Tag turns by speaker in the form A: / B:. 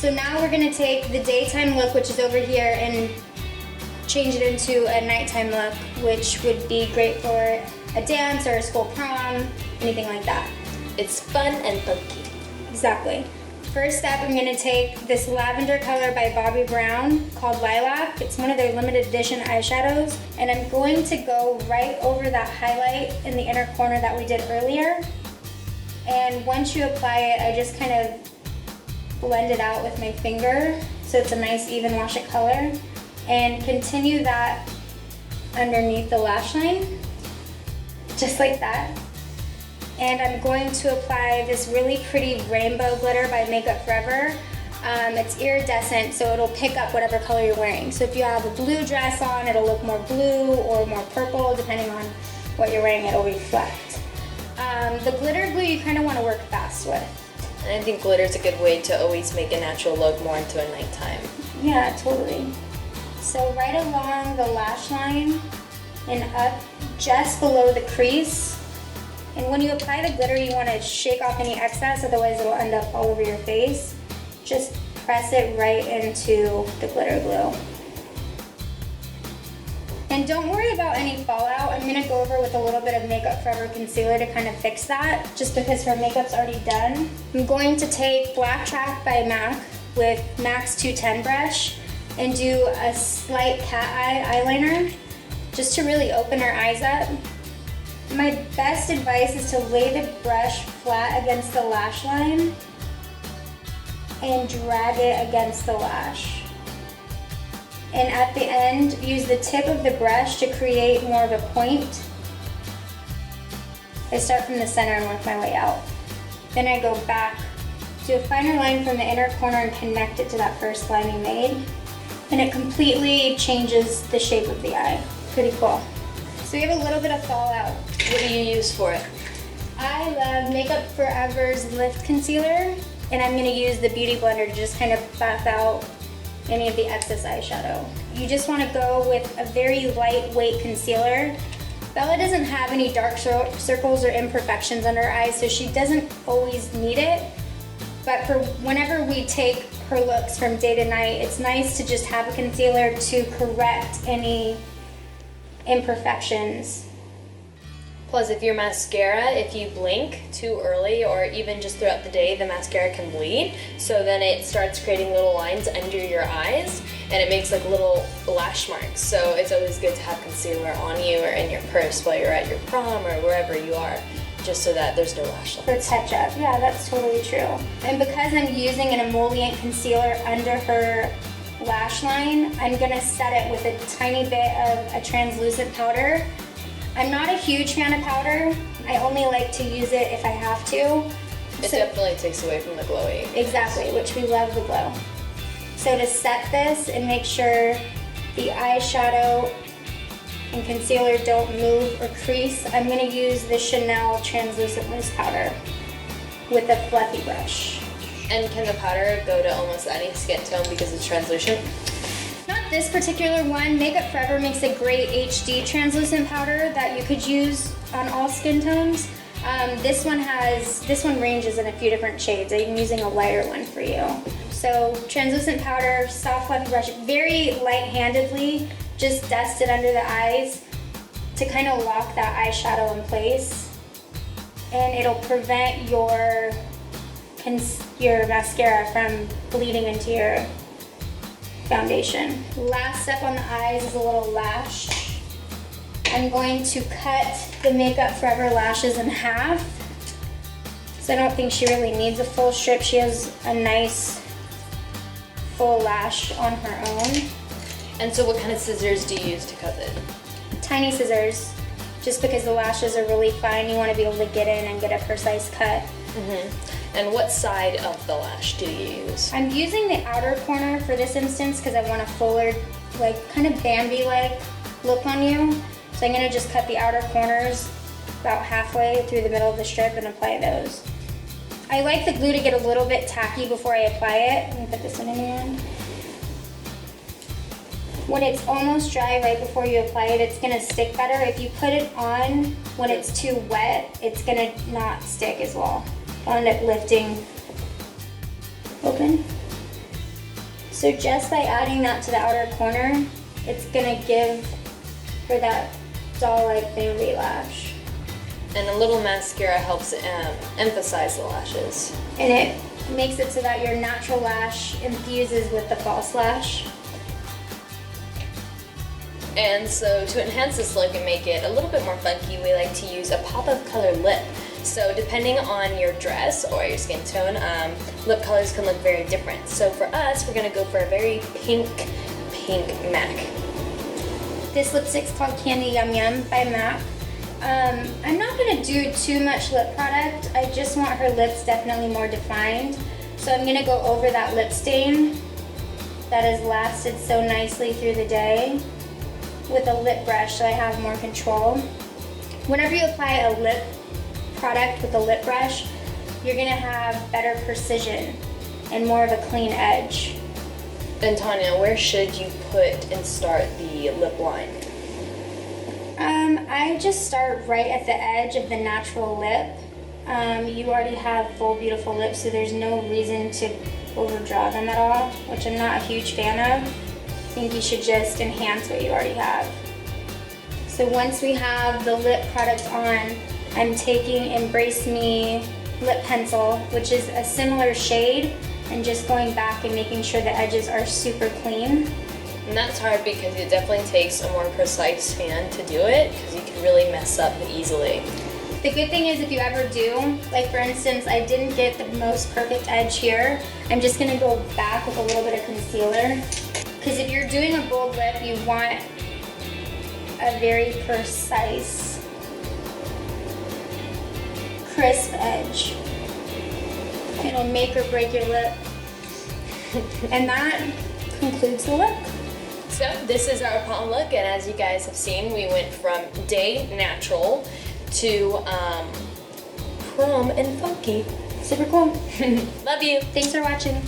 A: So now we're gonna take the daytime look, which is over here, and change it into a nighttime look, which would be great for a dance or a school prom, anything like that.
B: It's fun and funky.
A: Exactly. First step, I'm gonna take this lavender color by Bobbi Brown called Lilac. It's one of their limited edition eyeshadows. And I'm going to go right over that highlight in the inner corner that we did earlier. And once you apply it, I just kind of blend it out with my finger so it's a nice even wash of color. And continue that underneath the lash line, just like that. And I'm going to apply this really pretty rainbow glitter by Makeup Forever. It's iridescent, so it'll pick up whatever color you're wearing. So if you have a blue dress on, it'll look more blue or more purple, depending on what you're wearing, it'll reflect. The glitter glue you kind of want to work fast with.
B: And I think glitter is a good way to always make a natural look more into a nighttime.
A: Yeah, totally. So right along the lash line and up just below the crease. And when you apply the glitter, you want to shake off any excess, otherwise it'll end up all over your face. Just press it right into the glitter glue. And don't worry about any fallout. I'm going to go over with a little bit of Makeup Forever concealer to kind of fix that, just because her makeup's already done. I'm going to take Black Track by MAC with MAC's 210 brush and do a slight cat eye eyeliner, just to really open her eyes up. My best advice is to lay the brush flat against the lash line and drag it against the lash. And at the end, use the tip of the brush to create more of a point. I start from the center and work my way out. Then I go back, do a finer line from the inner corner and connect it to that first line you made. And it completely changes the shape of the eye. Pretty cool. So we have a little bit of fallout.
B: What do you use for it?
A: I love Makeup Forever's Lift Concealer, and I'm going to use the Beauty Blender to just kind of buff out any of the excess eyeshadow. You just want to go with a very lightweight concealer. Bella doesn't have any dark circles or imperfections under her eyes, so she doesn't always need it. But for whenever we take her looks from day to night, it's nice to just have a concealer to correct any imperfections.
B: Plus, if your mascara, if you blink too early or even just throughout the day, the mascara can bleed. So then it starts creating little lines under your eyes and it makes like little lash marks. So it's always good to have concealer on you or in your purse while you're at your prom or wherever you are, just so that there's no lash lines.
A: For touch up, yeah, that's totally true. And because I'm using an emollient concealer under her lash line, I'm gonna set it with a tiny bit of a translucent powder. I'm not a huge fan of powder. I only like to use it if I have to.
B: It definitely takes away from the glowy.
A: Exactly, which we love the glow. So to set this and make sure the eyeshadow and concealer don't move or crease, I'm gonna use the Chanel translucent loose powder with a fluffy brush.
B: And can the powder go to almost any skin tone because it's translucent?
A: Not this particular one. Makeup Forever makes a great HD translucent powder that you could use on all skin tones. This one ranges in a few different shades. I'm using a lighter one for you. So translucent powder, soft fluffy brush, very light-handedly, just dust it under the eyes to kind of lock that eyeshadow in place. And it'll prevent your mascara from bleeding into your foundation. Last step on the eyes is a little lash. I'm going to cut the Makeup Forever lashes in half. So I don't think she really needs a full strip. She has a nice full lash on her own.
B: And so what kind of scissors do you use to cut it?
A: Tiny scissors, just because the lashes are really fine. You want to be able to get in and get a precise cut.
B: Mm-hmm. And what side of the lash do you use?
A: I'm using the outer corner for this instance because I want a fuller, like kind of Bambi-like look on you. So I'm going to just cut the outer corners about halfway through the middle of the strip and apply those. I like the glue to get a little bit tacky before I apply it. Let me put this one in your end. When it's almost dry right before you apply it, it's going to stick better. If you put it on when it's too wet, it's going to not stick as well. I'll end up lifting open. So just by adding that to the outer corner, it's gonna give her that doll-like bambi lash.
B: And a little mascara helps emphasize the lashes.
A: And it makes it so that your natural lash infuses with the false lash.
B: And so to enhance this look and make it a little bit more funky, we like to use a pop of colored lip. So depending on your dress or your skin tone, lip colors can look very different. So for us, we're gonna go for a very pink MAC.
A: This lipstick's called Candy Yum Yum by MAC. I'm not gonna do too much lip product. I just want her lips definitely more defined. So I'm gonna go over that lip stain that has lasted so nicely through the day with a lip brush so I have more control. Whenever you apply a lip product with a lip brush, you're gonna have better precision and more of a clean edge.
B: And Tonya, where should you put and start the lip line?
A: I just start right at the edge of the natural lip. You already have full beautiful lips, so there's no reason to overdraw them at all, which I'm not a huge fan of. I think you should just enhance what you already have. So once we have the lip product on, I'm taking Embrace Me lip pencil, which is a similar shade, and just going back and making sure the edges are super clean.
B: And that's hard because it definitely takes a more precise hand to do it because you can really mess up easily.
A: The good thing is if you ever do, like for instance, I didn't get the most perfect edge here, I'm just gonna go back with a little bit of concealer. Because if you're doing a bold lip, you want a very precise, crisp edge. It'll make or break your lip. And that concludes the look.
B: So this is our prom look, and as you guys have seen, we went from day natural to prom and funky.
A: Super cool.
B: Love you.
A: Thanks for watching.